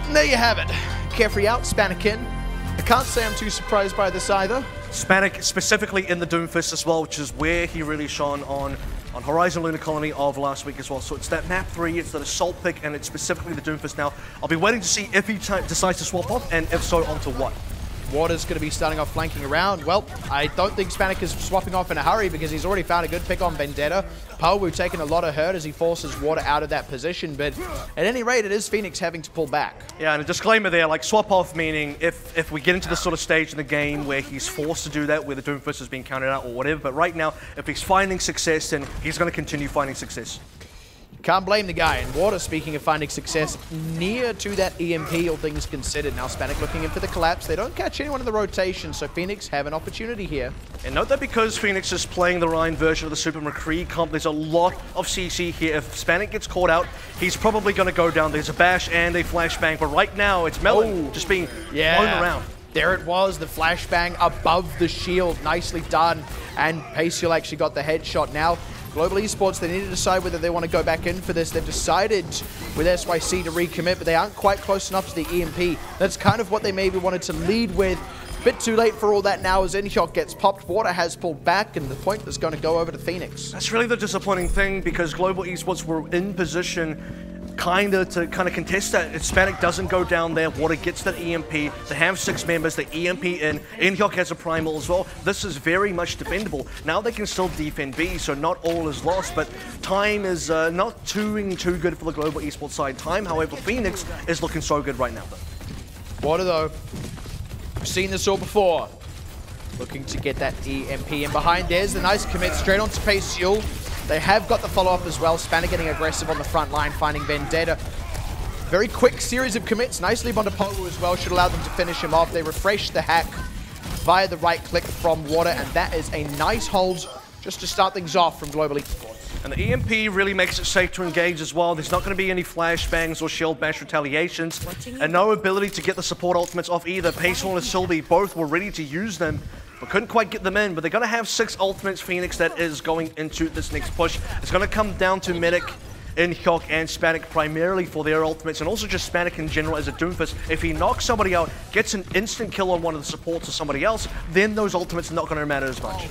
And there you have it. Carefree out, Spanic in. I can't say I'm too surprised by this either. Spanic specifically in the Doomfist as well, which is where he really shone on Horizon Lunar Colony of last week as well. So it's that map 3, it's that assault pick, and it's specifically the Doomfist now. I'll be waiting to see if he decides to swap off, and if so, onto what. Water's going to be starting off flanking around. Well, I don't think Spanic is swapping off in a hurry because he's already found a good pick on Vendetta. PHOENiX taking a lot of hurt as he forces Water out of that position, but at any rate, it is PHOENiX having to pull back. Yeah, and a disclaimer there, like swap off meaning if we get into this sort of stage in the game where he's forced to do that, where the Doomfist is being counted out or whatever, but right now, if he's finding success, then he's going to continue finding success. Can't blame the guy. And Water, speaking of finding success, near to that EMP, all things considered. Now Spanic looking in for the collapse. They don't catch anyone in the rotation, so PHOENiX have an opportunity here. And note that because PHOENiX is playing the Ryan version of the Super McCree comp, there's a lot of CC here. If Spanic gets caught out, he's probably going to go down. There's a bash and a flashbang, but right now it's Melon just being blown around. There it was, the flashbang above the shield. Nicely done. And Pixie actually got the headshot now. Global Esports, they need to decide whether they want to go back in for this. They've decided with SYC to recommit, but they aren't quite close enough to the EMP. That's kind of what they maybe wanted to lead with. Bit too late for all that now as InHyok gets popped. Water has pulled back, and the point is going to go over to PHOENiX. That's really the disappointing thing, because Global Esports were in position to contest that. If Spanic doesn't go down there, Water gets that EMP, they have 6 members, the EMP in, InHyok has a primal as well. This is very much defendable. Now they can still defend B, so not all is lost, but time is not too good for the Global Esports side. Time, however, PHOENiX is looking so good right now, though. Water, though, we've seen this all before. Looking to get that EMP in behind. There's the nice commit straight onto Pixie. They have got the follow-up as well. Spanic getting aggressive on the front line, finding Vendetta. Very quick series of commits. Nice leap onto PHOENiX as well. Should allow them to finish him off. They refresh the hack via the right click from Water, and that is a nice hold just to start things off from Global Esports. And the EMP really makes it safe to engage as well. There's not going to be any flashbangs or shield bash retaliations, and no ability to get the support ultimates off either. Payson and Sylvie both were ready to use them, but couldn't quite get them in. But they're going to have 6 ultimates, PHOENiX, that is going into this next push. It's going to come down to Medic, InHyok, and Spanic primarily for their ultimates, and also just Spanic in general as a Doomfist. If he knocks somebody out, gets an instant kill on one of the supports or somebody else, then those ultimates are not going to matter as much.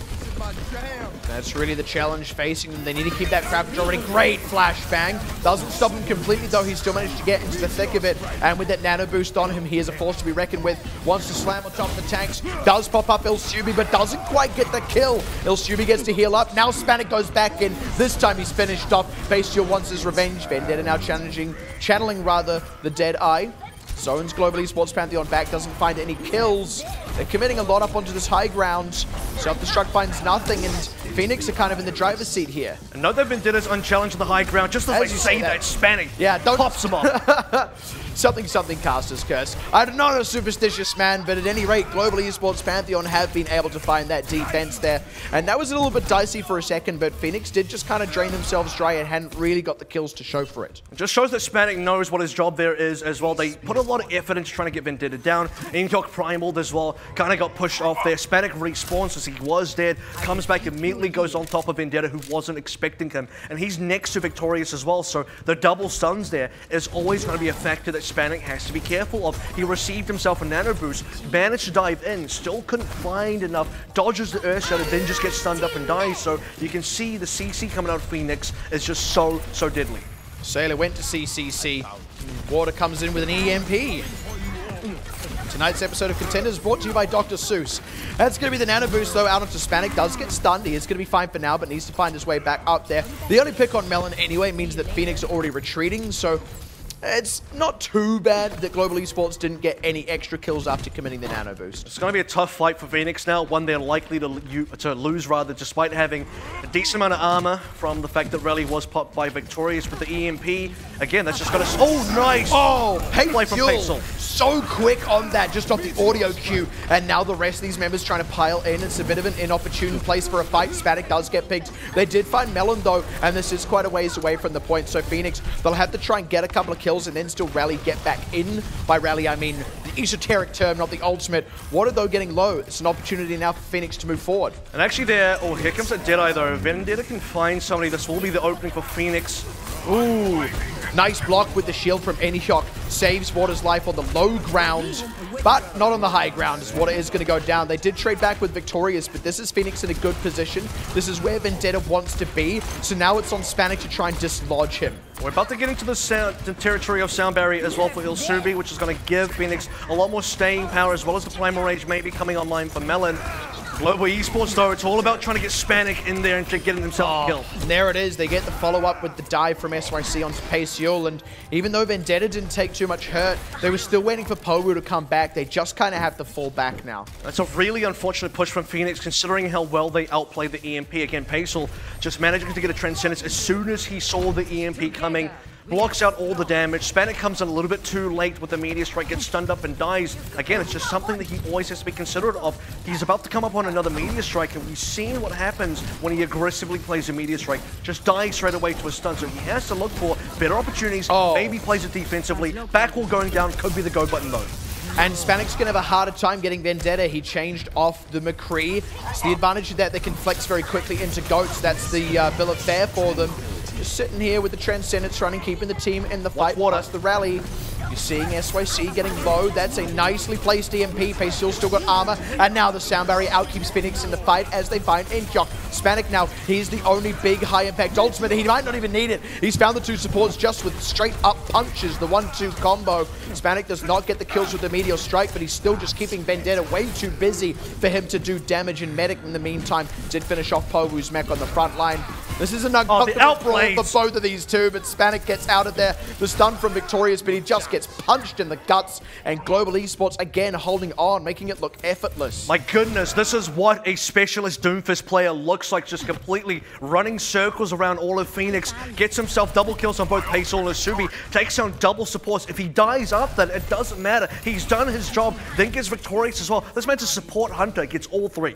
That's really the challenge facing them. They need to keep that crap already. Great flashbang. Doesn't stop him completely, though. He still managed to get into the thick of it. And with that nano boost on him, he is a force to be reckoned with. Wants to slam on top of the tanks. Does pop up Ilsubi, but doesn't quite get the kill. Ilsubi gets to heal up. Now Spanic goes back in. This time he's finished off. Bastille wants his revenge. Vendetta now channeling the Dead Eye. Zones Global Esports Pantheon back, doesn't find any kills. They're committing a lot up onto this high ground. Self-destruct finds nothing, and PHOENiX are kind of in the driver's seat here. And note that Vendetta's unchallenged on the high ground. Just the way you say that, Spanic. Yeah, don't pops him up. Something Caster's Curse. I'm not a superstitious man, but at any rate, Global Esports Pantheon have been able to find that defense there. And that was a little bit dicey for a second, but PHOENiX did just kind of drain themselves dry and hadn't really got the kills to show for it. It just shows that Spanic knows what his job there is as well. They put a lot of effort into trying to get Vendetta down. InHyok primaled as well, kind of got pushed off there. Spanic respawns as he was dead, comes back immediately, goes on top of Vendetta, who wasn't expecting him. And he's next to Victorious as well, so the double stuns there is always going to be a factor that Spanic has to be careful of. He received himself a nano boost, managed to dive in, still couldn't find enough, dodges the Earth Shatter, then just gets stunned up and dies. So you can see the CC coming out of PHOENiX is just so deadly. Sailor went to CCC. Water comes in with an EMP. Tonight's episode of Contenders is brought to you by Dr. Seuss. That's going to be the nano boost, though, out onto Spanic. Does get stunned. He is going to be fine for now, but needs to find his way back up there. The only pick on Melon anyway means that PHOENiX are already retreating, so it's not too bad that Global Esports didn't get any extra kills after committing the nano boost. It's going to be a tough fight for PHOENiX now, one they're likely to lose, despite having a decent amount of armor from the fact that Rally was popped by Victorious with the EMP. Again, that's just going to... Oh, nice! Oh, play from Pixel. So quick on that, just off the audio cue. And now the rest of these members trying to pile in. It's a bit of an inopportune place for a fight. Spanic does get picked. They did find Melon, though, and this is quite a ways away from the point. So PHOENiX, they'll have to try and get a couple of kills and then still Rally get back in. By Rally, I mean the esoteric term, not the ultimate. Water, though, getting low. It's an opportunity now for PHOENiX to move forward. And actually there, oh, here comes a Deadeye though. Vendetta can find somebody. This will be the opening for PHOENiX. Ooh, nice block with the shield from AnyShock. Saves Water's life on the low ground, but not on the high ground, as Water is going to go down. They did trade back with Victorious, but this is PHOENiX in a good position. This is where Vendetta wants to be, so now it's on Spanic to try and dislodge him. We're about to get into the territory of Sound Barrier as well for Ilsubi, which is going to give PHOENiX a lot more staying power, as well as the Primal Rage maybe coming online for Melon. Global Esports, though, it's all about trying to get Spanic in there and getting themselves killed. There it is. They get the follow-up with the dive from SYC onto Pixie, and even though Vendetta didn't take too much hurt, they were still waiting for Powu to come back. They just kind of have to fall back now. That's a really unfortunate push from PHOENiX, considering how well they outplayed the EMP. Again, Pixie just managing to get a Transcendence as soon as he saw the EMP coming. Blocks out all the damage. Spanic comes in a little bit too late with the Meteor Strike, gets stunned up and dies. Again, it's just something that he always has to be considerate of. He's about to come up on another Meteor Strike, and we've seen what happens when he aggressively plays a Meteor Strike. Just dies straight away to a stun, so he has to look for better opportunities. Maybe plays it defensively. Backwall going down could be the go button though. And Spanic's going to have a harder time getting Vendetta. He changed off the McCree. It's the advantage that they can flex very quickly into Goats. That's the bill of fare for them. Just sitting here with the Transcendence running, keeping the team in the fight. That's the rally. You're seeing SYC getting low. That's a nicely placed EMP. Payseal still got armor. And now the Sound Barrier outkeeps PHOENiX in the fight as they find AnyShock. Spanic now, he's the only big high-impact ultimate. He might not even need it. He's found the two supports just with straight-up punches, the 1-2 combo. Spanic does not get the kills with the Meteor Strike, but he's still just keeping Vendetta way too busy for him to do damage. And Medic, in the meantime, did finish off Powu's mech on the front line. This is an uncomfortable brawl for both of these two, but Spanic gets out of there. The stun from Victorious, but he just gets punched in the guts, and Global Esports again holding on, making it look effortless. My goodness, this is what a specialist Doomfist player looks like, just completely running circles around all of PHOENiX, gets himself double kills on both Payseal and Ilsubi, takes down double supports. If he dies after that, it doesn't matter. He's done his job, then gets Victorious as well. This man's a support hunter, gets all three.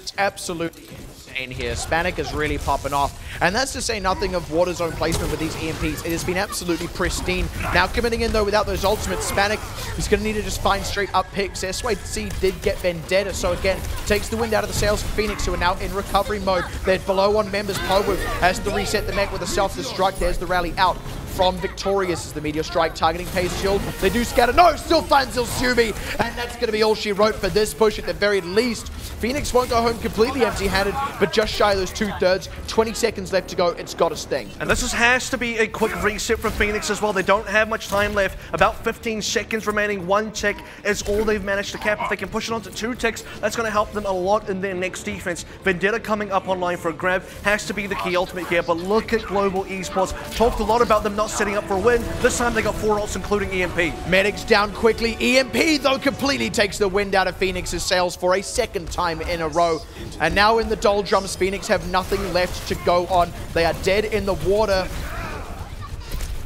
It's absolutely insane here. Spanic is really popping off. And that's to say nothing of Water's own placement with these EMPs. It has been absolutely pristine. Now coming in though without those ultimates, Spanic is going to need to just find straight up picks. SYC did get Vendetta, so again, takes the wind out of the sails for PHOENiX, who are now in recovery mode. They're below on members. Powu has to reset the mech with a self-destruct. There's the rally out from Victorious as the Meteor Strike targeting Payseal. They do scatter. No, still finds Ilsubi, and that's going to be all she wrote for this push at the very least. PHOENiX won't go home completely empty-handed, but just shy of those 2/3. 20 seconds left to go. It's got to sting. And this has to be a quick reset for PHOENiX as well. They don't have much time left. About 15 seconds remaining. 1 tick is all they've managed to cap. If they can push it on to 2 ticks, that's going to help them a lot in their next defense. Vendetta coming up online for a grab has to be the key ultimate here, but look at Global Esports. Talked a lot about them not setting up for a win. This time they got 4 ults, including EMP. Medics down quickly. EMP, though, completely takes the wind out of PHOENIX's sails for a second time in a row. And now in the doldrums, PHOENiX have nothing left to go on. They are dead in the water.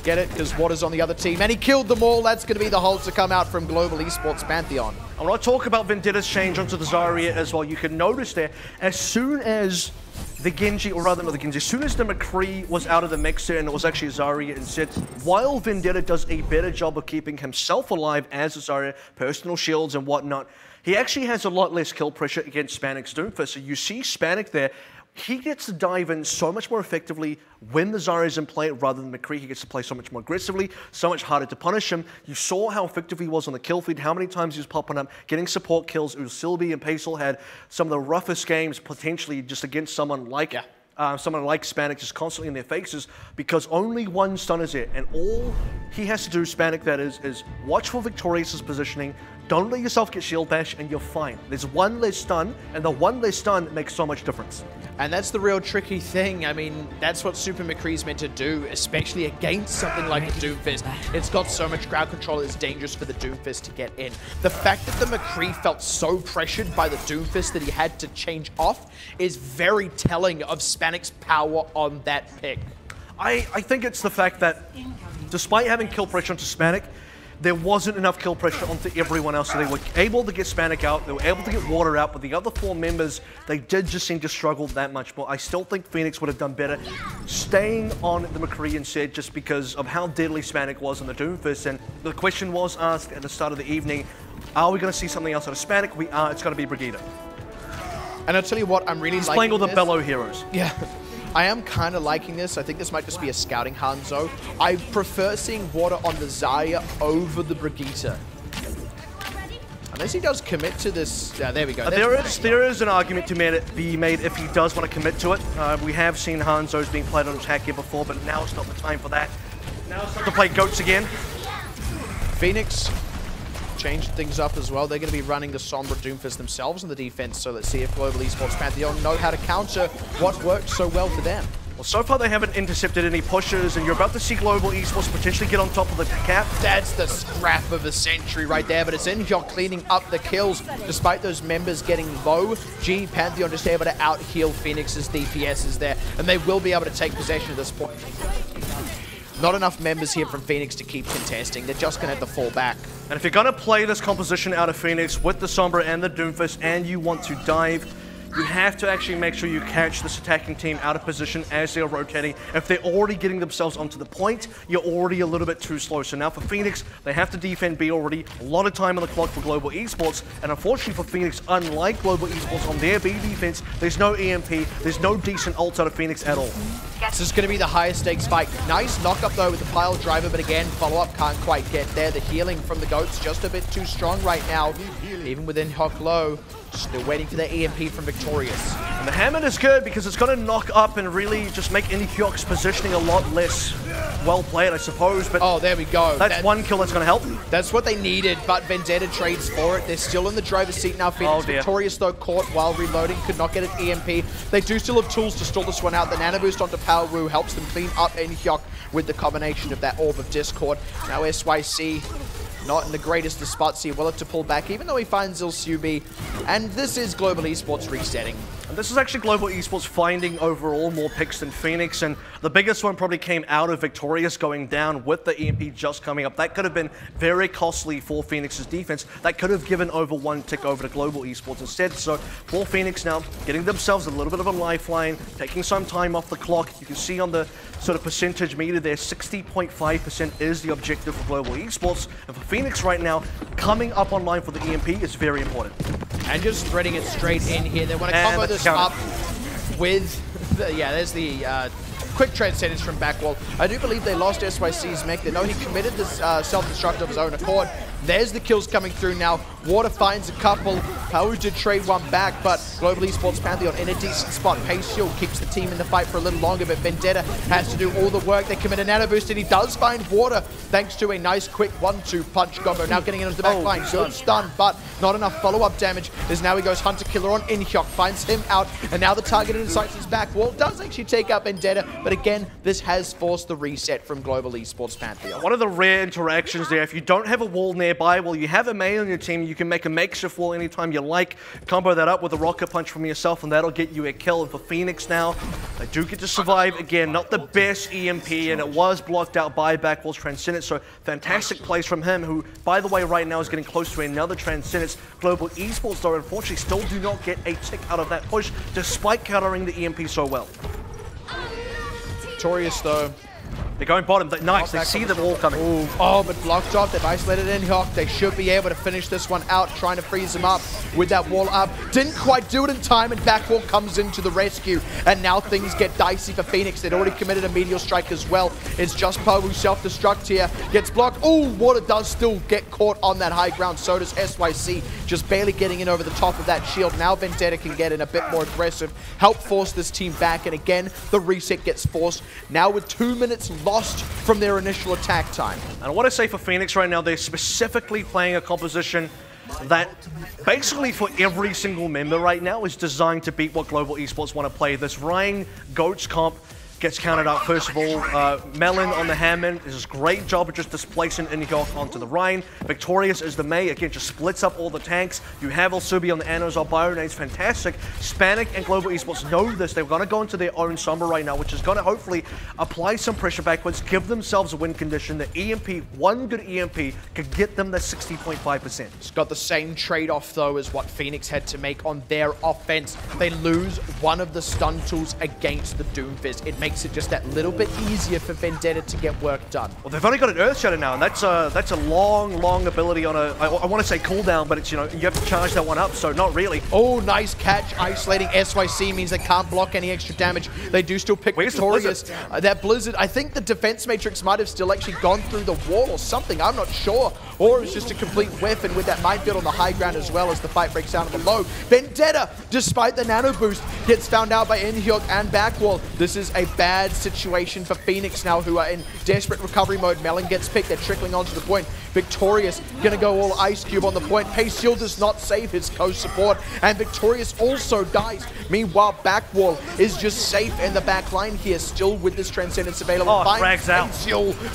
Get it? Because Water's on the other team. And he killed them all. That's going to be the hold to come out from Global Esports Pantheon. I want to talk about Vendetta's change onto the Zarya as well. You can notice there, as soon as the Genji, or rather not the Genji, as soon as the McCree was out of the mixer and it was actually Zarya instead, while Vendetta does a better job of keeping himself alive as a Zarya, personal shields and whatnot, he actually has a lot less kill pressure against Spanic's Doomfist. So you see Spanic there, he gets to dive in so much more effectively when the Zarya is in play rather than McCree. He gets to play so much more aggressively, so much harder to punish him. You saw how effective he was on the kill feed, how many times he was popping up, getting support kills. Ilsubi and Payseal had some of the roughest games potentially just against someone like Spanic, just constantly in their faces, because only one stun is it, and all he has to do, Spanic that is watch for Victorious's positioning, don't let yourself get shield bash, and you're fine. There's one less stun, and the one less stun makes so much difference. And that's the real tricky thing. I mean, that's what Super McCree's meant to do, especially against something like a Doomfist. It's got so much crowd control, it's dangerous for the Doomfist to get in. The fact that the McCree felt so pressured by the Doomfist that he had to change off is very telling of Spanic's power on that pick. I think it's the fact that despite having kill pressure onto Spanic, there wasn't enough kill pressure onto everyone else, so they were able to get Spanic out, they were able to get Water out, but the other 4 members, they did just seem to struggle that much more. I still think PHOENiX would have done better staying on the McCree instead, just because of how deadly Spanic was in the Doomfist. And the question was asked at the start of the evening, are we going to see something else out of Spanic? We are. It's going to be Brigitte. And I'll tell you what, I'm really He's playing all the Bellow heroes. Yeah. I am kind of liking this. I think this might just be a scouting Hanzo. I prefer seeing Water on the Zarya over the Brigitte. Unless he does commit to this. Yeah, there we go. There is an argument to be made if he does want to commit to it. We have seen Hanzo's being played on attack here before, but now it's not the time for that. Now it's time to play Goats again. PHOENiX changed things up as well. They're going to be running the Sombra Doomfist themselves in the defense, so let's see if Global Esports Pantheon know how to counter what worked so well for them. Well, so far they haven't intercepted any pushes, and you're about to see Global Esports potentially get on top of the cap. That's the scrap of a century right there, but it's Inhyuk cleaning up the kills despite those members getting low. Pantheon just able to out-heal PHOENIX's DPSs there, and they will be able to take possession at this point. Not enough members here from PHOENiX to keep contesting. They're just going to have to fall back. And if you're going to play this composition out of PHOENiX with the Sombra and the Doomfist, and you want to dive, you have to actually make sure you catch this attacking team out of position as they're rotating. If they're already getting themselves onto the point, you're already a little bit too slow. So now for PHOENiX, they have to defend B already. A lot of time on the clock for Global Esports. And unfortunately for PHOENiX, unlike Global Esports on their B defense, there's no EMP, there's no decent ult out of PHOENiX at all. This is going to be the highest stakes fight. Nice knock up though with the pile driver, but again, follow-up can't quite get there. The healing from the Goats just a bit too strong right now. Even within Inhyuk low, still waiting for the EMP from Victorious. And the Hammond is good because it's going to knock up and really just make Inhyuk's positioning a lot less well played, I suppose. But oh, there we go. That's one kill that's going to help. That's what they needed, but Vendetta trades for it. They're still in the driver's seat now. PHOENiX Victorious though caught while reloading, could not get an EMP. They do still have tools to stall this one out. The nano boost onto Power Woo helps them clean up Inhyuk with the combination of that Orb of Discord. Now SYC not in the greatest of spots here, willing to pull back, even though he finds Ilsubi. And this is Global Esports resetting. And this is actually Global Esports finding overall more picks than PHOENiX, and the biggest one probably came out of Victorious going down with the EMP just coming up. That could have been very costly for PHOENIX's defense. That could have given over one tick over to Global Esports instead. So for PHOENiX now, getting themselves a little bit of a lifeline, taking some time off the clock. You can see on the sort of percentage meter there, 60.5% is the objective for Global Esports. And for PHOENiX right now, coming up online for the EMP is very important. And just threading it straight in here. They want to combo this up with, there's the quick transcendence from Backwall. I do believe they lost SYC's mech. They know he committed this self-destruct of his own accord. There's the kills coming through now. Water finds a couple. Pau did trade one back, but Global Esports Pantheon in a decent spot. Pace Shield keeps the team in the fight for a little longer, but Vendetta has to do all the work. They commit a nano boost, and he does find Water thanks to a nice quick 1-2 punch combo. Now getting into the back line. Good stun, but not enough follow-up damage as now he goes Hunter Killer on Inhyuk, finds him out, and now the target insights his back wall. Does actually take out Vendetta, but again, this has forced the reset from Global Esports Pantheon. One of the rare interactions there, if you don't have a wall nearby, well, you have a melee on your team, you can make a makeshift wall anytime you like, combo that up with a rocket punch from yourself, and that'll get you a kill. And for PHOENiX now, they do get to survive. Again, not the best EMP, and it was blocked out by Backwall's Transcendence, so fantastic plays from him, who, by the way, right now is getting close to another Transcendence. Global Esports, though, unfortunately, still do not get a tick out of that push, despite countering the EMP so well. Victorious, though. They're going bottom. Nice, they see the wall coming. Ooh. Oh, but blocked off. They've isolated Inhyuk. They should be able to finish this one out, trying to freeze him up with that wall up. Didn't quite do it in time, and Backwall comes into the rescue. And now things get dicey for PHOENiX. They'd already committed a Meteor Strike as well. It's just Poe who self-destruct here. Gets blocked. Ooh, Water does still get caught on that high ground. So does SYC. Just barely getting in over the top of that shield. Now Vendetta can get in a bit more aggressive. Help force this team back. And again, the reset gets forced. Now with 2 minutes lost from their initial attack time. And I want to say for PHOENiX right now, they're specifically playing a composition that basically for every single member right now is designed to beat what Global Esports want to play. This Ryan Goats comp gets counted out first of all. Melon on the Hammond does a great job of just displacing Inhyuk onto the Rhine. Victorious is the Mei, again, just splits up all the tanks. You have Elsubi on the Anos, our Bionades, fantastic. Spanic and Global Esports know this. They're going to go into their own Sombra right now, which is going to hopefully apply some pressure backwards, give themselves a win condition. The EMP, one good EMP, could get them the 60.5%. It's got the same trade-off, though, as what PHOENiX had to make on their offense. They lose one of the stun tools against the Doomfist. It makes it just that little bit easier for Vendetta to get work done. Well, they've only got an Earthshatter now, and that's a long ability on a, I want to say cooldown, but it's, you know, you have to charge that one up, so not really. Oh, nice catch. Isolating SYC means they can't block any extra damage. They do still pick Victorious. That Blizzard, I think the defense matrix might have still actually gone through the wall or something, I'm not sure. Or it's just a complete whiff, and with that minefield on the high ground as well as the fight breaks down on the low. Vendetta, despite the nano boost, gets found out by Inhyuk and Backwall. This is a bad situation for PHOENiX now, who are in desperate recovery mode. Melon gets picked, they're trickling onto the point. Victorious gonna go all Ice Cube on the point. Pace Shield does not save his co-support, and Victorious also dies. Meanwhile, Backwall is just safe in the back line here, still with this Transcendence available. Oh, frags out.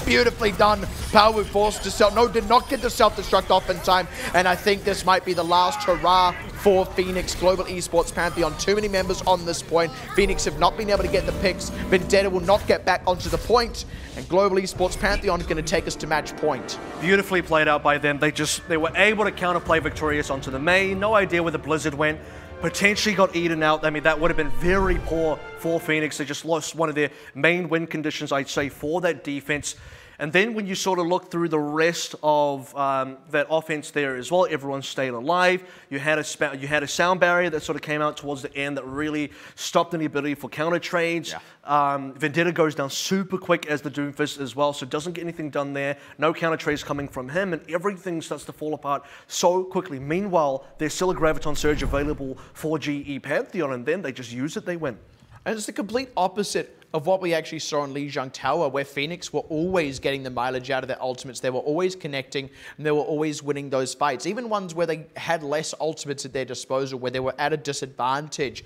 Beautifully done. Power forced to self. No, did not get the self-destruct off in time, and I think this might be the last hurrah for PHOENiX Global Esports Pantheon. Too many members on this point. PHOENiX have not been able to get the picks. Vendetta will not get back onto the point, and Global Esports Pantheon is going to take us to match point. Beautifully played out by them. They were able to counterplay Victorious onto the Mei. No idea where the Blizzard went. Potentially got eaten out. I mean, that would have been very poor for PHOENiX. They just lost one of their main win conditions, I'd say, for that defense. And then when you sort of look through the rest of that offense there as well, everyone stayed alive. You had a sound barrier that sort of came out towards the end that really stopped any ability for counter trades. Yeah. Vendetta goes down super quick as the Doomfist as well, so doesn't get anything done there. No counter trades coming from him, and everything starts to fall apart so quickly. Meanwhile, there's still a Graviton Surge available for GE Pantheon, and then they just use it, they win. And it's the complete opposite of what we actually saw in Lijiang Tower, where PHOENiX were always getting the mileage out of their ultimates. They were always connecting, and they were always winning those fights. Even ones where they had less ultimates at their disposal, where they were at a disadvantage.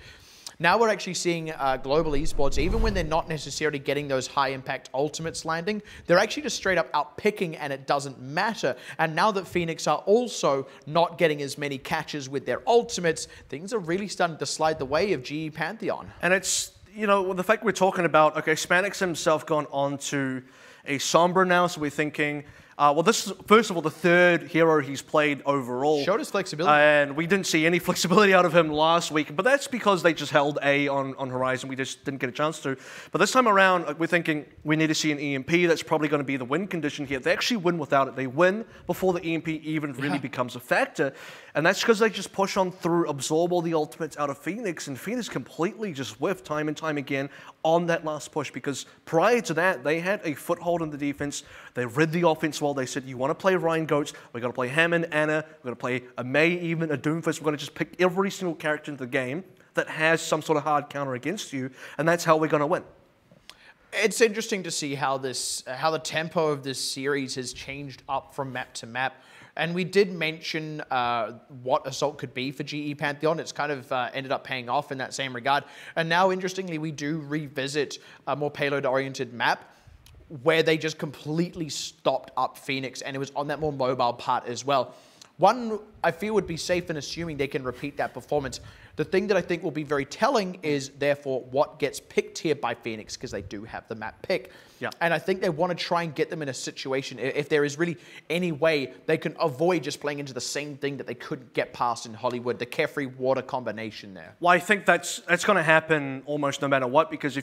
Now we're actually seeing Global Esports, even when they're not necessarily getting those high-impact ultimates landing, they're actually just straight up out-picking, and it doesn't matter. And now that PHOENiX are also not getting as many catches with their ultimates, things are really starting to slide the way of GE Pantheon. And it's, you know, the fact we're talking about, okay, Spanix himself gone on to a Sombra now, so we're thinking, well, this is, first of all, the third hero he's played overall. Showed his flexibility. And we didn't see any flexibility out of him last week, but that's because they just held A on Horizon. We just didn't get a chance to. But this time around, we're thinking we need to see an EMP. That's probably going to be the win condition here. They actually win without it. They win before the EMP even really becomes a factor. And that's because they just push on through, absorb all the ultimates out of PHOENiX, and PHOENiX completely just whiffed time and time again on that last push, because prior to that, they had a foothold in the defense. They read the offense well. They said, you want to play Ryan Goats, we're going to play Hammond, Anna, we're going to play a Mei, even a Doomfist. We're going to just pick every single character in the game that has some sort of hard counter against you, and that's how we're going to win. It's interesting to see how the tempo of this series has changed up from map to map. And we did mention what Assault could be for GE Pantheon. It's kind of ended up paying off in that same regard. And now, interestingly, we do revisit a more payload-oriented map where they just completely stopped up PHOENiX, and it was on that more mobile part as well. One, I feel, would be safe in assuming they can repeat that performance. The thing that I think will be very telling is, therefore, what gets picked here by PHOENiX, because they do have the map pick. Yeah. And I think they want to try and get them in a situation, if there is really any way they can avoid just playing into the same thing that they couldn't get past in Hollywood, the Carefree Water combination there. Well, I think that's going to happen almost no matter what, because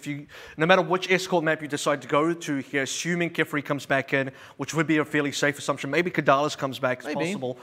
no matter which escort map you decide to go to here, assuming Carefree comes back in, which would be a fairly safe assumption, maybe Kadalis comes back, it's possible.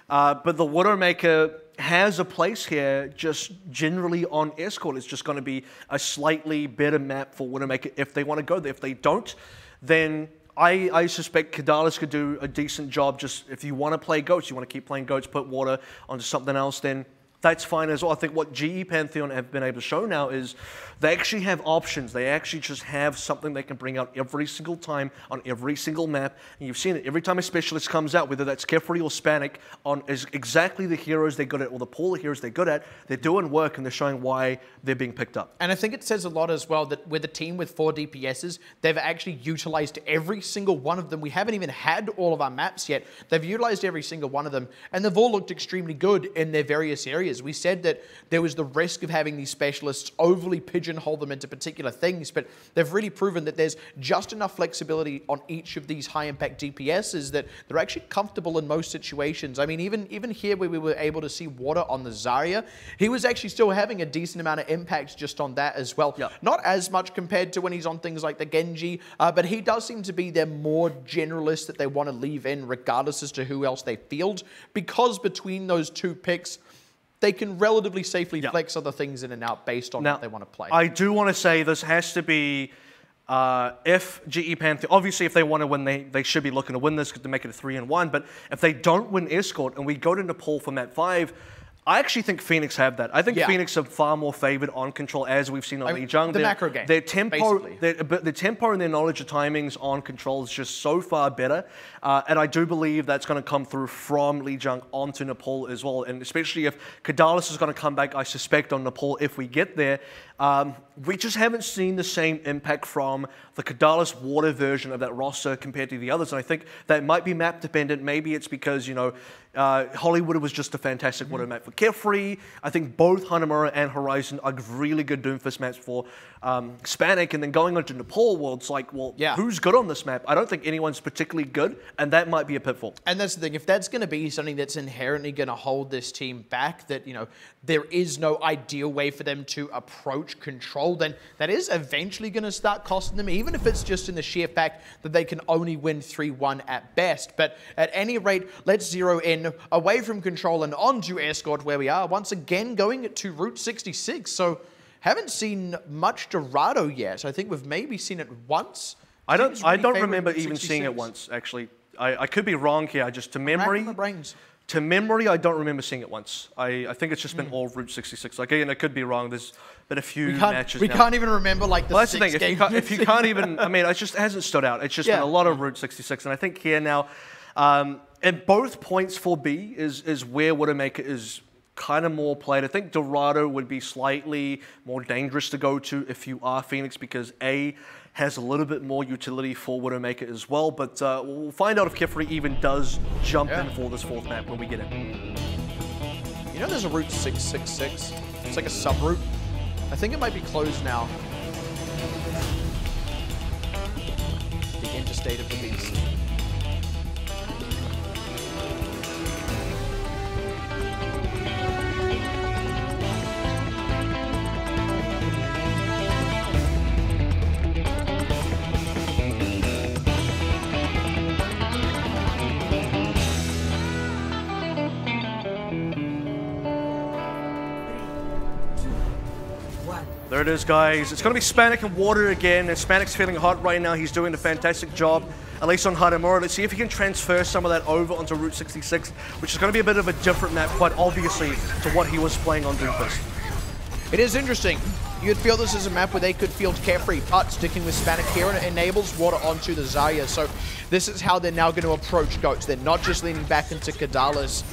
But the Widowmaker has a place here just generally on Escort. It's just going to be a slightly better map for Widowmaker if they want to go there. If they don't, then I suspect Kadalis could do a decent job. Just if you want to play Goats, you want to keep playing Goats, put Water onto something else, then that's fine as well. I think what GE Pantheon have been able to show now is they actually have options. They actually just have something they can bring out every single time on every single map. And you've seen it every time a specialist comes out, whether that's Kefri or Spanik, on is exactly the heroes they're good at or the pool of heroes they're good at. They're doing work and they're showing why they're being picked up. And I think it says a lot as well that with a team with 4 DPSs, they've actually utilized every single one of them. We haven't even had all of our maps yet. They've utilized every single one of them, and they've all looked extremely good in their various areas. We said that there was the risk of having these specialists overly pigeonhole them into particular things, but they've really proven that there's just enough flexibility on each of these high-impact DPSs that they're actually comfortable in most situations. I mean, even here where we were able to see Water on the Zarya, he was actually still having a decent amount of impact just on that as well. Yep. Not as much compared to when he's on things like the Genji, but he does seem to be their more generalist that they want to leave in regardless as to who else they field, because between those two picks, they can relatively safely flex other things in and out based on what they want to play. I do want to say this has to be, if GE Pantheon, obviously if they want to win, they should be looking to win this to make it a 3-1, but if they don't win Escort and we go to Nepal for map 5, I actually think PHOENiX have that. I think PHOENiX are far more favored on control, as we've seen on Lijiang. The macro game, their tempo, the tempo and their knowledge of timings on control is just so far better. And I do believe that's going to come through from Lijiang onto Nepal as well. And especially if Kadalis is going to come back, I suspect, on Nepal if we get there. We just haven't seen the same impact from the Kadalis Water version of that roster compared to the others. And I think that might be map dependent. Maybe it's because, you know, Hollywood was just a fantastic water map for Kefri. I think both Hanamura and Horizon are really good Doomfist maps for Spanik. And then going on to Nepal, well, it's like, well, who's good on this map? I don't think anyone's particularly good, and that might be a pitfall. And that's the thing. If that's going to be something that's inherently going to hold this team back, that, you know, there is no ideal way for them to approach control, then that is eventually going to start costing them, even if it's just in the sheer fact that they can only win 3-1 at best. But at any rate, let's zero in away from control and onto Escort, where we are once again going to Route 66. So haven't seen much Dorado yet. I think we've maybe seen it once. I don't remember even seeing it once, actually. I could be wrong here. I just, to memory, I don't remember seeing it once. I think it's just been all Route 66. Like, again, I could be wrong. There's been a few matches We can't even remember, like, the that's the thing. If you can't even, I mean, it just hasn't stood out. It's just been a lot of Route 66. And I think here now, at both points for B is where Widowmaker is kind of more played. I think Dorado would be slightly more dangerous to go to if you are PHOENiX, because A has a little bit more utility for Widowmaker as well, but we'll find out if Kefri even does jump in for this 4th map when we get in. You know there's a Route 666? It's like a sub-route. I think it might be closed now. The interstate of the beast. There it is, guys. It's going to be Spanik and Water again. And Spanik's feeling hot right now. He's doing a fantastic job, at least on Hanamura. Let's see if he can transfer some of that over onto Route 66, which is going to be a bit of a different map, quite obviously, to what he was playing on Doomfist. It is interesting. You'd feel this is a map where they could field Kefri, but sticking with Spanik here, and it enables Water onto the Zarya. So this is how they're now going to approach GOATs. They're not just leaning back into Kadalis.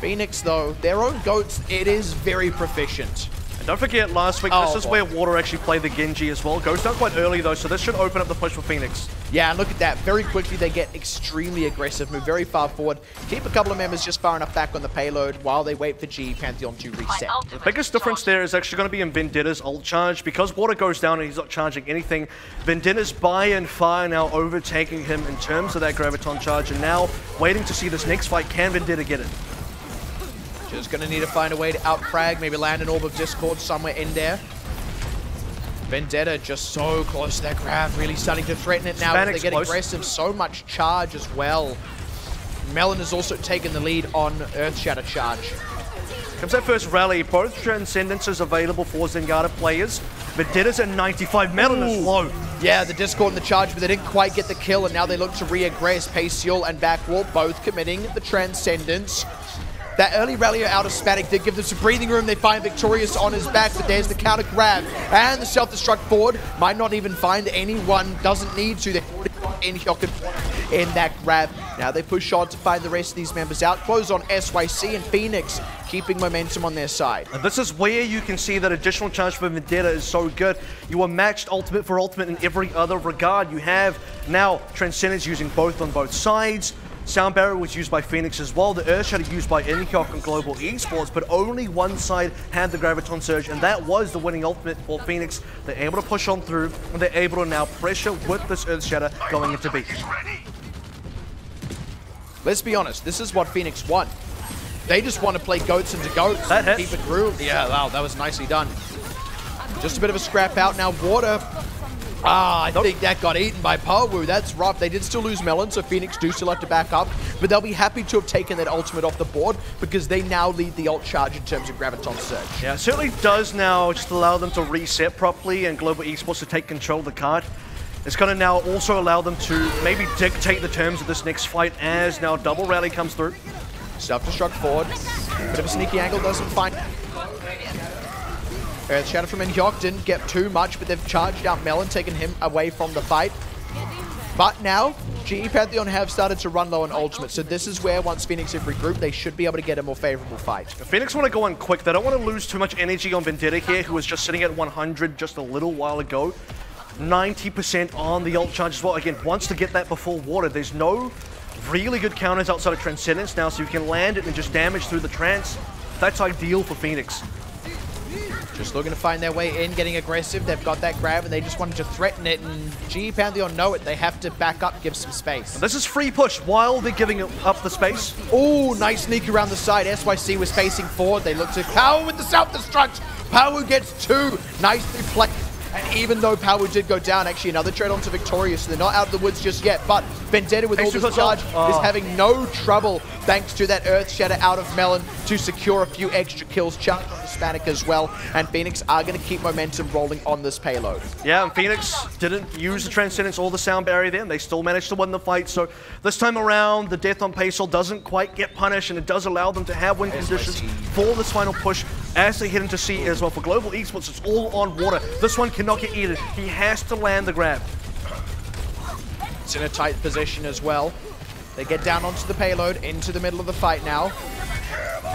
PHOENiX, though, their own GOATs, it is very proficient. Don't forget, last week, this is where Water actually played the Genji as well. Goes down quite early, though, so this should open up the push for PHOENiX. Yeah, and look at that. Very quickly, they get extremely aggressive, move very far forward, keep a couple of members just far enough back on the payload while they wait for GE Pantheon to reset. The biggest difference there is actually going to be in Vendetta's ult charge. Because Water goes down and he's not charging anything, Vendetta's by and far now overtaking him in terms of that Graviton charge, and now waiting to see this next fight. Can Vendetta get it? Just going to need to find a way to out-frag, maybe land an Orb of Discord somewhere in there. Vendetta just so close to that grab, really starting to threaten it now. They get aggressive, so much charge as well. Melon has also taken the lead on Earthshatter charge. Comes that first rally, both Transcendences available for Zenyatta players. Vendetta's at 95, Melon is low. Yeah, the Discord and the charge, but they didn't quite get the kill, and now they look to re-aggress. Paciol and Backwall both committing the Transcendence. That early rally out of Spanik did give them some breathing room. They find Victorious on his back, but there's the counter grab. And the self-destruct forward might not even find anyone, doesn't need to. They're in that grab. Now they push on to find the rest of these members out. Close on SYC and PHOENiX, keeping momentum on their side. And this is where you can see that additional charge for Vendetta is so good. You are matched ultimate for ultimate in every other regard. You have now Transcendence using both on both sides. Sound Barrier was used by PHOENiX as well. The Earth Shatter used by Inhyok and Global Esports, but only one side had the Graviton Surge, and that was the winning ultimate for PHOENiX. They're able to push on through, and they're able to now pressure with this Earth Shatter going into B. Let's be honest, this is what PHOENiX want. They just want to play goats into goats. That hits. Keep it real. Yeah, wow, that was nicely done. Just a bit of a scrap out now. Water. I think that got eaten by PHOENiX. That's rough. They did still lose Melon, so PHOENiX do still have to back up, but they'll be happy to have taken that ultimate off the board because they now lead the ult charge in terms of Graviton Surge. Yeah, it certainly does now just allow them to reset properly and Global Esports to take control of the card. It's going to now also allow them to maybe dictate the terms of this next fight as now double rally comes through. Self-destruct forward. Bit of a sneaky angle, doesn't find... Earth Shatter from Inhyok didn't get too much, but they've charged out Melon, taking him away from the fight. But now, GE Pantheon have started to run low on ultimate, so this is where once PHOENiX have regrouped, they should be able to get a more favorable fight. If PHOENiX want to go on quick, they don't want to lose too much energy on Vendetta here, who was just sitting at 100 just a little while ago. 90% on the ult charge as well. Again, wants to get that before water. There's no really good counters outside of Transcendence now, so you can land it and just damage through the trance. That's ideal for PHOENiX. Just looking to find their way in, getting aggressive. They've got that grab and they just wanted to threaten it, and GE Pantheon know it. They have to back up, give some space. This is free push while they're giving up the space. Oh, nice sneak around the side. SYC was facing forward. They look to Power with the self-destruct. Power gets two. Nicely played. And even though Power did go down, actually another trade onto Victorious, so they're not out of the woods just yet. But Vendetta with all this charge is having no trouble thanks to that Earth Shatter out of Melon to secure a few extra kills. Charge on Hispanic as well, and PHOENiX are going to keep momentum rolling on this payload. Yeah, and PHOENiX didn't use the Transcendence or the Sound Barrier there, and they still managed to win the fight. So this time around, the death on Paysol doesn't quite get punished, and it does allow them to have win conditions for this final push as they head into C as well. For Global Esports, it's all on water. This one cannot get eaten. He has to land the grab. It's in a tight position as well. They get down onto the payload, into the middle of the fight now.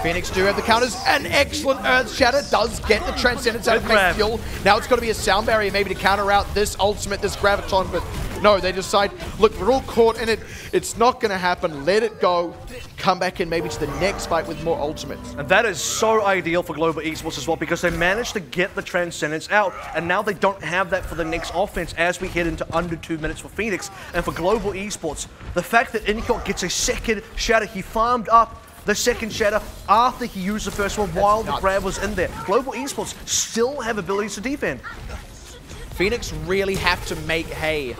PHOENiX do have the counters. An excellent Earth Shatter does get the Transcendence out of Pantheon. Now it's got to be a Sound Barrier maybe to counter out this ultimate, this Graviton, but no, they decide, look, we're all caught in it. It's not going to happen. Let it go. Come back in maybe to the next fight with more ultimates. And that is so ideal for Global Esports as well, because they managed to get the Transcendence out, and now they don't have that for the next offense as we head into under 2 minutes for PHOENiX. And for Global Esports, the fact that Inhyok gets a second Shatter, he farmed up the second Shatter after he used the first one while the grab was in there. Global Esports still have abilities to defend. PHOENiX really have to make hay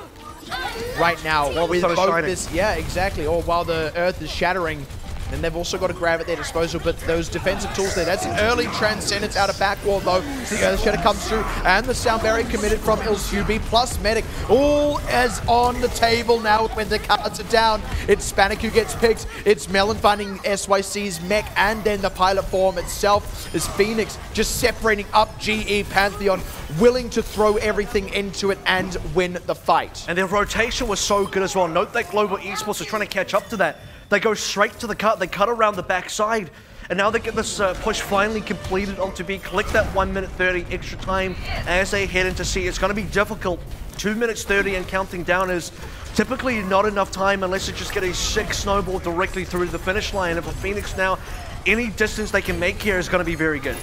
right now while with both shining. Yeah, exactly. Or while the Earth is shattering. And they've also got a grab at their disposal, but those defensive tools there, that's an early Transcendence out of backwall though. The Earth Shatter comes through, and the Sound Barrier committed from IlSubi plus Medic. All is on the table now when the cards are down. It's Spanik who gets picked. It's Melon finding SYC's mech, and then the pilot form itself is PHOENiX just separating up GE Pantheon, willing to throw everything into it and win the fight. And their rotation was so good as well. Note that Global Esports are trying to catch up to that. They go straight to the cut, they cut around the backside, and now they get this push finally completed onto B, collect that 1 minute 30 extra time as they head into C. It's going to be difficult. 2 minutes 30 and counting down is typically not enough time unless you just get a 6 snowball directly through the finish line. And for PHOENiX now, any distance they can make here is going to be very good.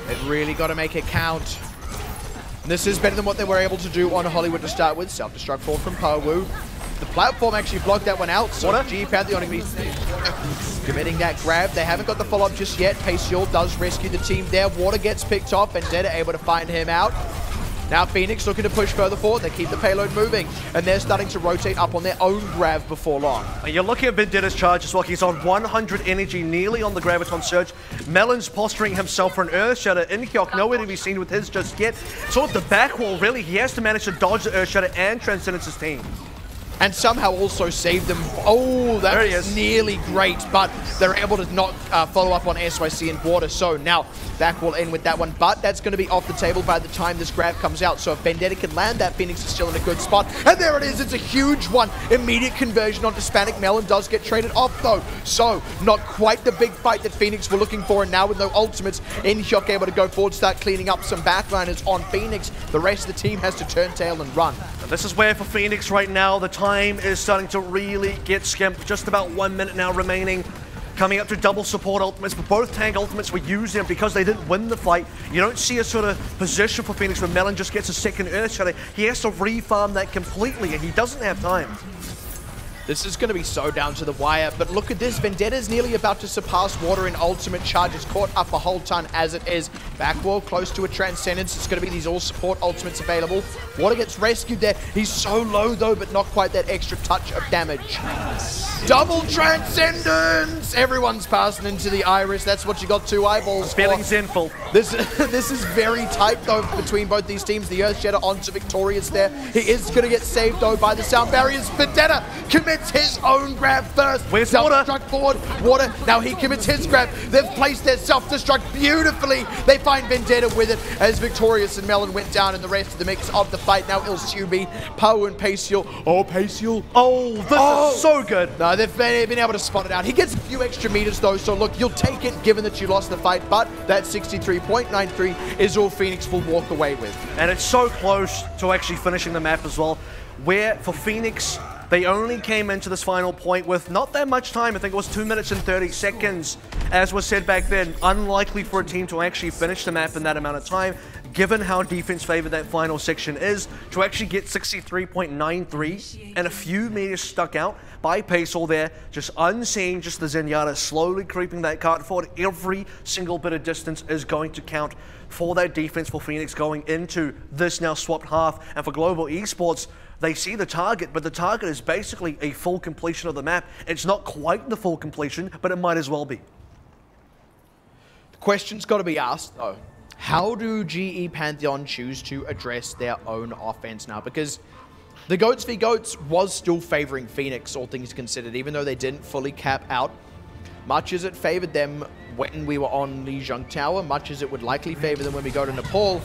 They've really got to make it count. This is better than what they were able to do on Hollywood to start with. Self-destruct forward from PHOENiX. The platform actually blocked that one out, so GE Pantheon going to be committing that grab. They haven't got the follow-up just yet. Paysol does rescue the team there. Water gets picked off, and Vendetta able to find him out. Now PHOENiX looking to push further forward. They keep the payload moving, and they're starting to rotate up on their own grab before long. And you're looking at Vendetta's charge as well. He's on 100 energy, nearly on the Graviton Surge. Melon's posturing himself for an Earth Shatter. Inhyok nowhere to be seen with his just yet. So at the back wall, really, he has to manage to dodge the Earth Shatter and Transcendence's team. and somehow also saved them. Oh, that was nearly great, but they're able to not follow up on SYC and Water. So now Backwall in with that one, but that's going to be off the table by the time this grab comes out. So if Vendetta can land that, PHOENiX is still in a good spot. And there it is, it's a huge one. Immediate conversion onto Hispanic. Melon does get traded off though. So not quite the big fight that PHOENiX were looking for, and now with no ultimates, InShock able to go forward, start cleaning up some backliners on PHOENiX. The rest of the team has to turn tail and run. This is where for PHOENiX right now, the time is starting to really get skimped. Just about 1 minute now remaining. Coming up to double support ultimates, but both tank ultimates were used there because they didn't win the fight. You don't see a sort of position for PHOENiX where Melon just gets a second Earthshatter. He has to refarm that completely, and he doesn't have time. This is going to be so down to the wire, but look at this. Vendetta's nearly about to surpass Water in ultimate charges, caught up a whole ton as it is. Backwall close to a Transcendence. It's going to be these all support ultimates available. Water gets rescued there. He's so low though, but not quite that extra touch of damage. Double Transcendence! Everyone's passing into the Iris. That's what you got 2 eyeballs for. Feeling sinful. This is very tight though between both these teams. The Earthshatter onto Victorious there. He is going to get saved though by the sound barriers. Vendetta commits his own grab first. Where's Water? Self-destruct forward. Water, now he commits his grab. They've placed their self-destruct beautifully. They find Vendetta with it as Victorious and Melon went down in the rest of the mix of the fight. Now Ilsubi, Poe and Paciel. Oh, Paciel. Oh, this is so good. No, they've been able to spot it out. He gets a few extra meters though, so look, you'll take it given that you lost the fight, but that 63.93 is all PHOENiX will walk away with. And it's so close to actually finishing the map as well, where for PHOENiX, they only came into this final point with not that much time. I think it was 2 minutes and 30 seconds. As was said back then, unlikely for a team to actually finish the map in that amount of time, given how defense favored that final section is. To actually get 63.93 and a few meters stuck out by Paciel there, just unseen, just the Zenyatta slowly creeping that cart forward. Every single bit of distance is going to count for that defense for PHOENiX going into this now swapped half. And for Global Esports, they see the target, but the target is basically a full completion of the map. It's not quite the full completion, but it might as well be. The question's got to be asked, though. How do GE Pantheon choose to address their own offense now? Because the Goats v Goats was still favoring PHOENiX, all things considered, even though they didn't fully cap out. Much as it favored them when we were on the Lijiang Tower, much as it would likely favor them when we go to Nepal,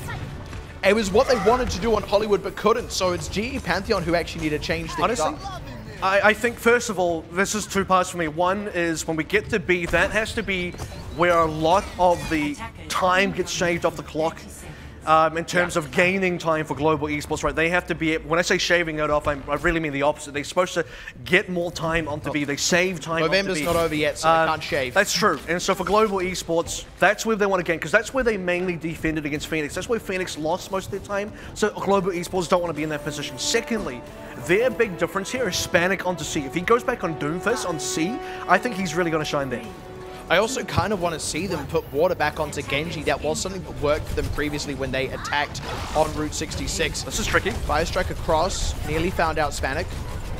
it was what they wanted to do on Hollywood but couldn't, so it's GE Pantheon who actually need to change things up. I think, first of all, this is 2 parts for me. One is when we get to B, that has to be where a lot of the time gets shaved off the clock in terms of gaining time for Global Esports, right? They have to be, when I say shaving it off, I really mean the opposite. They're supposed to get more time onto B. They save time onto B. November's not over yet, so they can't shave. That's true. And so for Global Esports, that's where they want to gain, because that's where they mainly defended against PHOENiX. That's where PHOENiX lost most of their time. So Global Esports don't want to be in that position. Secondly, their big difference here is Hispanic onto C. If he goes back on Doomfist on C, I think he's really going to shine there. I also kind of want to see them put Water back onto Genji. That was something that worked for them previously when they attacked on Route 66. This is tricky. Fire Strike across, nearly found out Hispanic.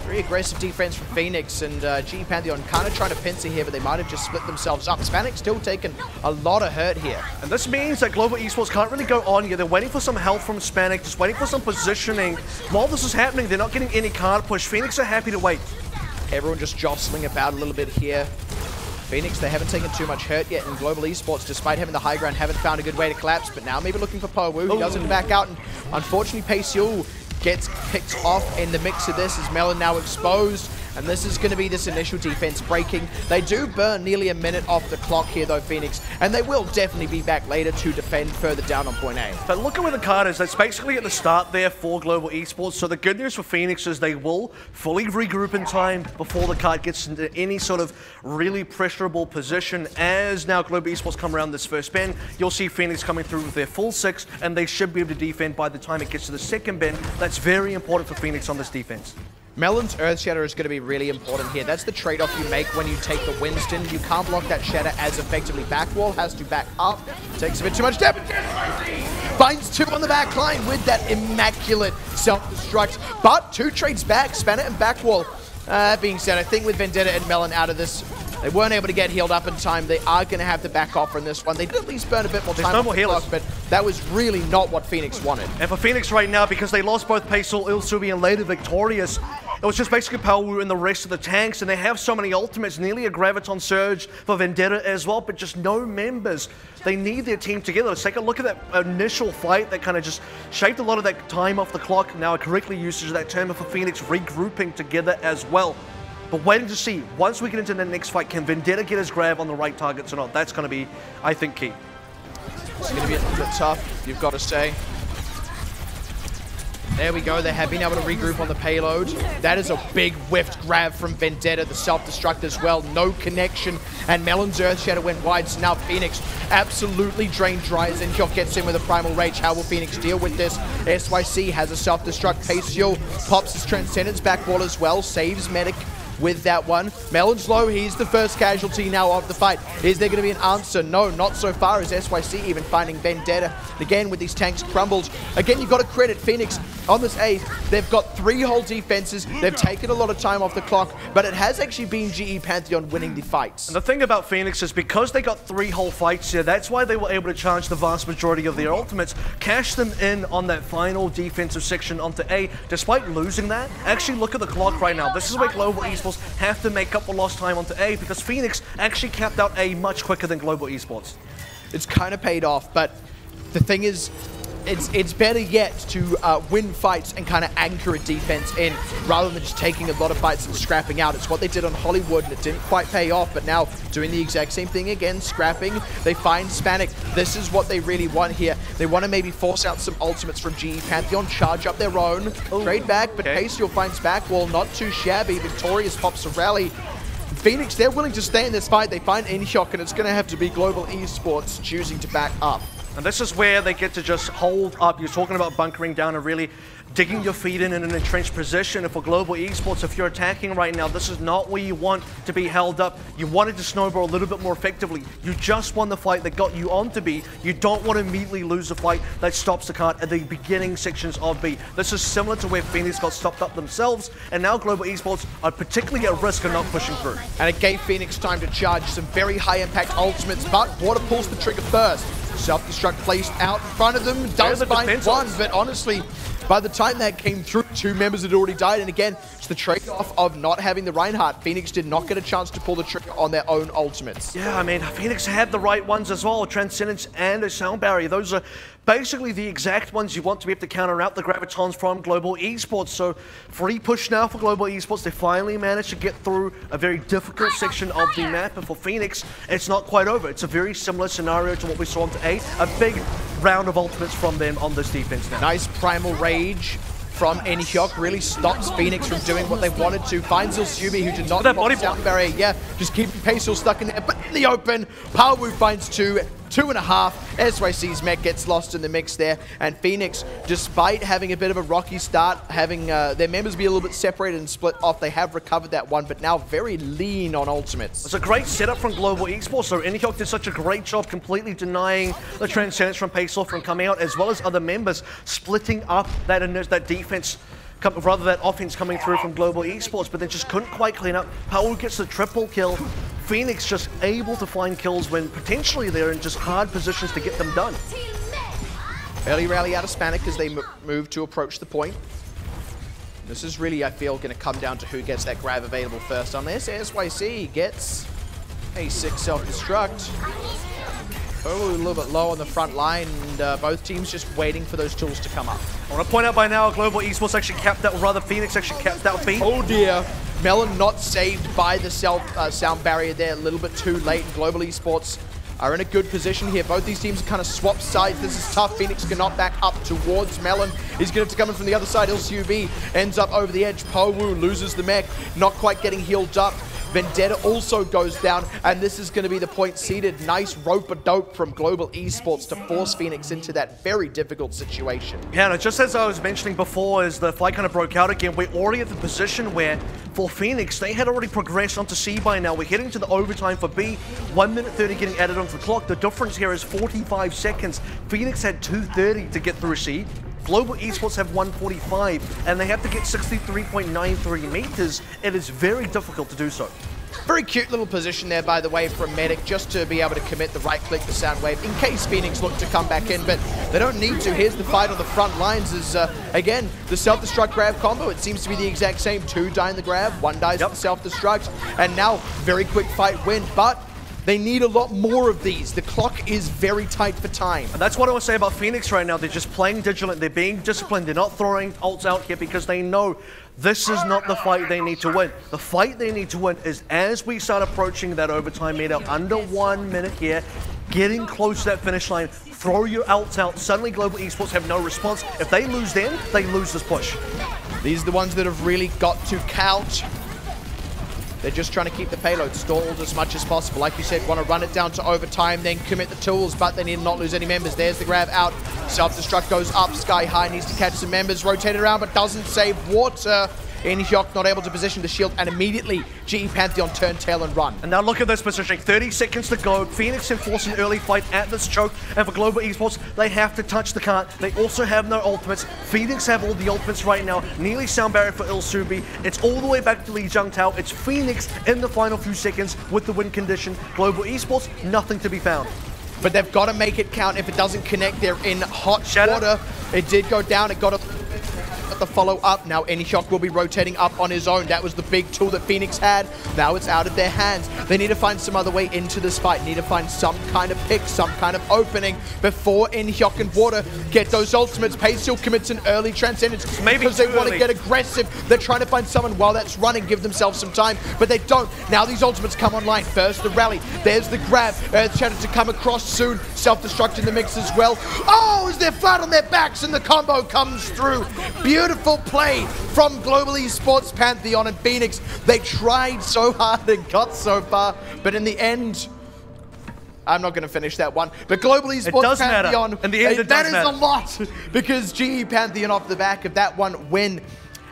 Very aggressive defense from PHOENiX, and GE Pantheon kind of trying to pincer here, but they might have just split themselves up. Hispanic still taking a lot of hurt here. And this means that Global Esports can't really go on here. They're waiting for some help from Hispanic, just waiting for some positioning. While this is happening, they're not getting any card push. PHOENiX are happy to wait. Everyone just jostling about a little bit here. PHOENiX, they haven't taken too much hurt yet, and Global Esports, despite having the high ground, haven't found a good way to collapse, but now maybe looking for Powu. He doesn't back out, and unfortunately Paciel gets picked off in the mix of this as Melon now exposed, and this is going to be this initial defense breaking. They do burn nearly a minute off the clock here though, PHOENiX, and they will definitely be back later to defend further down on point A. But look at where the card is. That's basically at the start there for Global Esports. So the good news for PHOENiX is they will fully regroup in time before the card gets into any sort of really pressurable position. As now Global Esports come around this first bend, you'll see PHOENiX coming through with their full 6, and they should be able to defend by the time it gets to the second bend. That's very important for PHOENiX on this defense. Melon's Earthshatter is going to be really important here. That's the trade-off you make when you take the Winston. You can't block that Shatter as effectively. Backwall has to back up. Takes a bit too much damage. Finds 2 on the back line with that immaculate self-destruct. But 2 trades back, Spanner and Backwall. That being said, I think with Vendetta and Melon out of this, they weren't able to get healed up in time. They are going to have to back off from this one. They did at least burn a bit more time. There's no more healers. But that was really not what PHOENiX wanted. And for PHOENiX right now, because they lost both Paciel, Ilsubi, and later Victorious, It was just basically PHOENiX and the rest of the tanks, and they have so many ultimates, nearly a Graviton Surge for Vendetta as well, but just no members. They need their team together. Let's take a look at that initial fight that kind of just shaped a lot of that time off the clock. Now a correctly usage of that term for PHOENiX regrouping together as well. But waiting to see, once we get into the next fight, can Vendetta get his grab on the right targets or not? That's going to be, I think, key. It's going to be a little bit tough, you've got to say. There we go, they have been able to regroup on the payload. That is a big whiffed grab from Vendetta, the self-destruct as well. No connection, and Melon's Earth Shadow went wide, so now PHOENiX absolutely drained dry as Inkyok gets in with a Primal Rage. How will PHOENiX deal with this? SYC has a self-destruct. Paciel pops his Transcendence back wall as well, saves Medic with that one. Melon's low, he's the first casualty now of the fight. Is there going to be an answer? No, not so far as SYC even finding Vendetta. Again, with these tanks crumbled. Again, you've got to credit PHOENiX on this A. They've got 3 whole defenses. They've taken a lot of time off the clock, but it has actually been GE Pantheon winning the fights. And the thing about PHOENiX is because they got 3 whole fights here, that's why they were able to charge the vast majority of their ultimates, cash them in on that final defensive section onto A, despite losing that. Actually, look at the clock right now. This is where Global Esports have to make up for lost time onto A, because PHOENiX actually capped out A much quicker than Global Esports. It's kind of paid off, but the thing is, it's better yet to win fights and kind of anchor a defense in, rather than just taking a lot of fights and scrapping out. It's what they did on Hollywood, and it didn't quite pay off, but now doing the exact same thing again, scrapping. They find Spanic. This is what they really want here. They want to maybe force out some ultimates from GE Pantheon, charge up their own, trade back, but Paciel finds back wall, not too shabby. Victorious pops a rally. PHOENiX, they're willing to stay in this fight. They find Inhyok, and it's going to have to be Global Esports choosing to back up. And this is where they get to just hold up. You're talking about bunkering down and really digging your feet in an entrenched position. And for Global Esports, if you're attacking right now, this is not where you want to be held up. You wanted to snowball a little bit more effectively. You just won the fight that got you on to B. You don't want to immediately lose the fight that stops the card at the beginning sections of B. This is similar to where PHOENiX got stopped up themselves, and now Global Esports are particularly at risk of not pushing through. And it gave PHOENiX time to charge some very high impact ultimates, but Water pulls the trigger first. Self-destruct placed out in front of them, does find one, but honestly, by the time that came through, 2 members had already died, and again, it's the trade-off of not having the Reinhardt. PHOENiX did not get a chance to pull the trigger on their own ultimates. Yeah, I mean, PHOENiX had the right ones as well, Transcendence and a Sound Barrier. Those are basically the exact ones you want to be able to counter out the Gravitons from Global Esports. So, free push now for Global Esports. They finally managed to get through a very difficult section of the map, and for PHOENiX, it's not quite over. It's a very similar scenario to what we saw onto A. A big round of ultimates from them on this defense now. Nice Primal Rage from Inhyok really stops PHOENiX from doing what they wanted to. Finds Ilsubi, who did not pop Sound Barrier. Yeah, just keeping Paciel stuck in there, but in the open, PHOENiX finds 2. 2.5. SYC's mech gets lost in the mix there, and PHOENiX, despite having a bit of a rocky start, having their members be a little bit separated and split off, they have recovered that one, but now very lean on ultimates. It's a great setup from Global Esports, so Inhyok did such a great job completely denying the Transcendence from Paciel from coming out, as well as other members splitting up that defense, rather that offense coming through from Global Esports, but they just couldn't quite clean up. PHOENiX gets the triple kill. PHOENiX just able to find kills when potentially they're in just hard positions to get them done. Early rally out of Spanic as they move to approach the point. This is really, I feel, going to come down to who gets that grab available first on this. SYC gets a 6 self-destruct. Probably a little bit low on the front line, and both teams just waiting for those tools to come up. I want to point out by now, Global Esports actually capped out, or rather PHOENiX actually capped out B. Oh dear. Melon not saved by the sound barrier there, a little bit too late. Global Esports are in a good position here. Both these teams kind of swap sides. This is tough. PHOENiX cannot back up towards Melon. He's going to have to come in from the other side. LCUV ends up over the edge. PHOENiX loses the mech, not quite getting healed up. Vendetta also goes down, and this is going to be the point seeded. Nice rope-a-dope from Global Esports to force PHOENiX into that very difficult situation. Yeah, and just as I was mentioning before, as the fight kind of broke out again, we're already at the position where, for PHOENiX, they had already progressed onto C by now. We're heading to the overtime for B. 1 minute 30 getting added onto the clock. The difference here is 45 seconds. PHOENiX had 2:30 to get through C. Global Esports have 1:45, and they have to get 63.93 meters. It is very difficult to do so. Very cute little position there, by the way, from Medic, just to be able to commit the right-click to Soundwave in case PHOENiX look to come back in, but they don't need to. Here's the fight on the front lines is, again, the self-destruct grab combo. It seems to be the exact same. 2 die in the grab, 1 dies in the self-destruct, and now very quick fight win, but they need a lot more of these. The clock is very tight for time. And that's what I want to say about PHOENiX right now. They're just playing vigilant. They're being disciplined. They're not throwing ults out here because they know this is not the fight they need to win. The fight they need to win is as we start approaching that overtime meter, under 1 minute here, getting close to that finish line, throw your ults out. Suddenly Global Esports have no response. If they lose then, they lose this push. These are the ones that have really got to count. They're just trying to keep the payload stalled as much as possible. Like you said, want to run it down to overtime, then commit the tools, but they need to not lose any members. There's the grab out. Self-destruct goes up, sky high, needs to catch some members, rotate it around, but doesn't save water. Inhyok not able to position the shield, and immediately GE Pantheon turn tail and run. And now look at this positioning. 30 seconds to go. PHOENiX enforce an early fight at this choke, and for Global Esports, they have to touch the cart. They also have no ultimates. PHOENiX have all the ultimates right now. Nearly sound barrier for Ilsubi. It's all the way back to Lee Jungtao. It's PHOENiX in the final few seconds with the win condition. Global Esports, nothing to be found. But they've got to make it count. If it doesn't connect, they're in hot water. It did go down. It got a the follow-up. Now Inhyok will be rotating up on his own. That was the big tool that PHOENiX had. Now it's out of their hands. They need to find some other way into this fight. Need to find some kind of pick, some kind of opening before Inhyok and Water get those ultimates. Paystill commits an early transcendence because they want to get aggressive. They're trying to find someone while that's running, give themselves some time, but they don't. Now these ultimates come online. First the rally. There's the grab. Earthshatter to come across soon. Self-destruct in the mix as well. Oh, as they're flat on their backs and the combo comes through. Beautiful play from Global Esports, Pantheon, and PHOENiX. They tried so hard and got so far, but in the end, I'm not going to finish that one. But Global Esports, Pantheon, in the end, that is a lot because GE Pantheon off the back of that one win.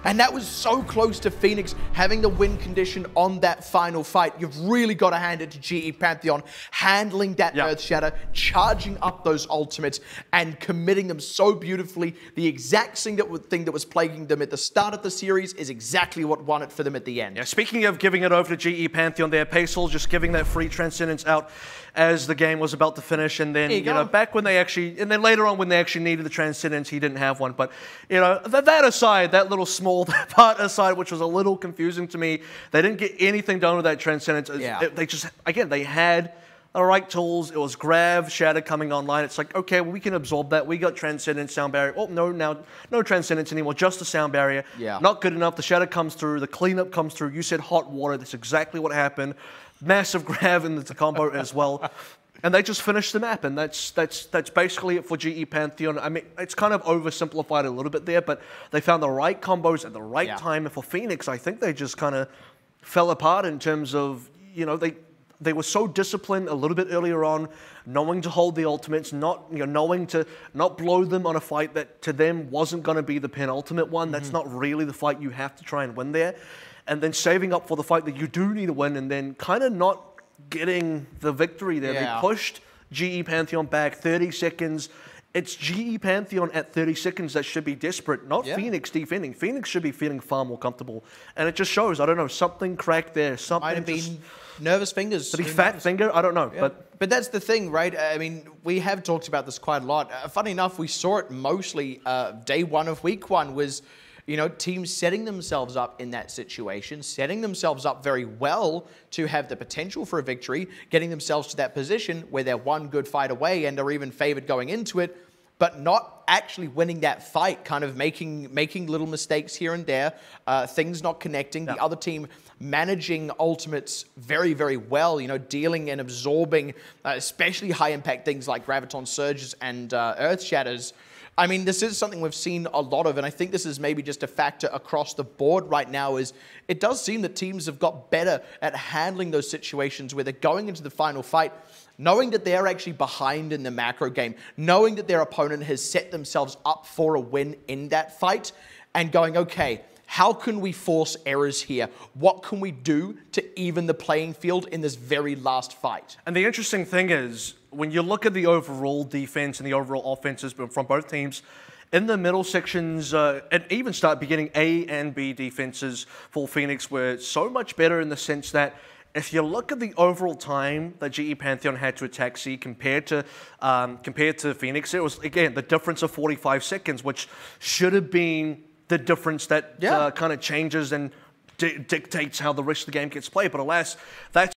And that was so close to PHOENiX having the win condition on that final fight. You've really got to hand it to GE Pantheon, handling that Earthshatter, charging up those ultimates, and committing them so beautifully. The exact thing that was plaguing them at the start of the series is exactly what won it for them at the end. Yeah, speaking of giving it over to GE Pantheon there, Paystill just giving that free transcendence out as the game was about to finish, and then, you know, back when they actually, and then later on when they actually needed the transcendence, he didn't have one. But, you know, that aside, that little small part aside, which was a little confusing to me, they didn't get anything done with that transcendence. They just, again, they had the right tools. It was grab, shatter coming online. It's like, okay, well, we can absorb that. We got transcendence, sound barrier. Oh, no, now no transcendence anymore, just the sound barrier. Not good enough. The shatter comes through, the cleanup comes through. You said hot water. That's exactly what happened. Massive grab in the combo as well. And they just finished the map, and that's basically it for GE Pantheon. I mean, it's kind of oversimplified a little bit there, but they found the right combos at the right time. And for PHOENiX, I think they just kind of fell apart in terms of, you know, they were so disciplined a little bit earlier on, knowing to hold the ultimates, knowing to not blow them on a fight that to them wasn't going to be the penultimate one. That's not really the fight you have to try and win there. And then saving up for the fight that you do need to win, and then kind of not getting the victory there. They pushed GE Pantheon back 30 seconds. It's GE Pantheon at 30 seconds that should be desperate, not PHOENiX defending. PHOENiX should be feeling far more comfortable. And it just shows, I don't know, something cracked there. Something might have been nervous fingers. Did he fat finger? I don't know. But that's the thing, right? I mean, we have talked about this quite a lot. Funny enough, we saw it mostly day one of week one was, you know, teams setting themselves up in that situation, setting themselves up very well to have the potential for a victory, getting themselves to that position where they're one good fight away and are even favored going into it, but not actually winning that fight, kind of making little mistakes here and there, things not connecting, the other team managing ultimates very, very well, you know, dealing and absorbing especially high-impact things like Graviton Surges and Earth Shatters. I mean, this is something we've seen a lot of, and I think this is maybe just a factor across the board right now, is it does seem that teams have got better at handling those situations where they're going into the final fight, knowing that they're actually behind in the macro game, knowing that their opponent has set themselves up for a win in that fight, and going, okay, how can we force errors here? What can we do to even the playing field in this very last fight? And the interesting thing is, when you look at the overall defense and the overall offenses from both teams, in the middle sections, and even start beginning A and B defenses for PHOENiX were so much better in the sense that if you look at the overall time that GE Pantheon had to attack C compared to PHOENiX, it was, again, the difference of 45 seconds, which should have been the difference that kind of changes and dictates how the rest of the game gets played. But alas, that's